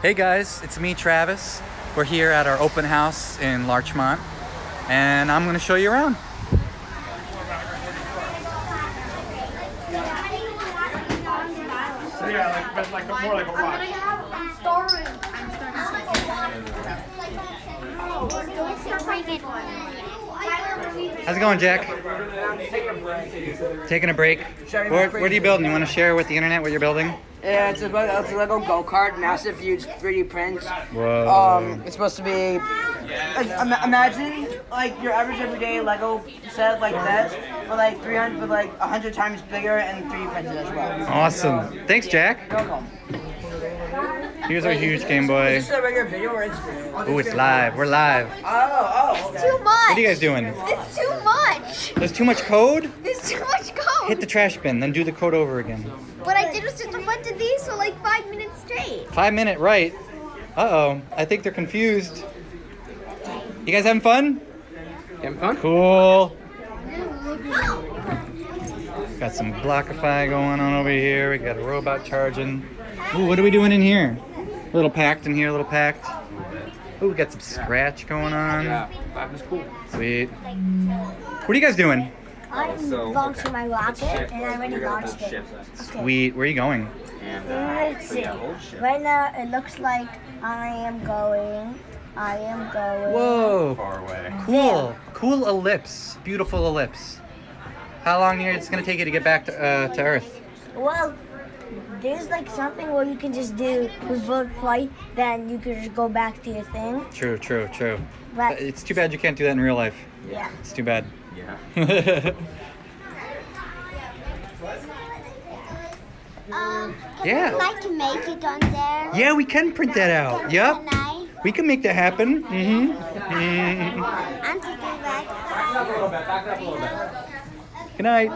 Hey guys, it's me, Travis. We're here at our open house in Larchmont, and I'm going to show you around. Yeah, but more like a watch. I'm starving. How's it going, Jack? Taking a break. What are you building? You want to share with the internet what you're building? Yeah, it's a Lego go-kart, massive, huge 3D print. Whoa. It's supposed to be, like, imagine, like, your average everyday Lego set like that, but like 100 times bigger and 3D printed as well. Awesome. Thanks, Jack. You're welcome. Here's our huge Game Boy. Is this a regular video or it's... Oh, it's live. We're live. Oh, okay. Too much. What are you guys doing? It's too much. There's too much code? There's too much code. Hit the trash bin, then do the code over again. What I did was just a bunch of these for like 5 minutes straight. 5 minute right. Uh-oh. I think they're confused. You guys having fun? Having fun? Cool. Got some Blockify going on over here. We got a robot charging. Ooh, what are we doing in here? A little packed in here, a little packed. Ooh, we got some scratch going on. Yeah, that was cool. Sweet. What are you guys doing? I'm launching my rocket, and I already launched it. Sweet. Where are you going? Let's see. Right now, it looks like I am going. Whoa. Far away. Cool. Cool ellipse. Beautiful ellipse. How long here it's going to take you to get back to Earth? Well, there's like something where you can just do reverse flight, then you can just go back to your thing. True. But It's too bad you can't do that in real life. yeah. It's too bad. Yeah. Yeah. I'd like to make it on there. Yeah, we can print that out. Yep. Can I? We can make that happen. And to do that. Good night.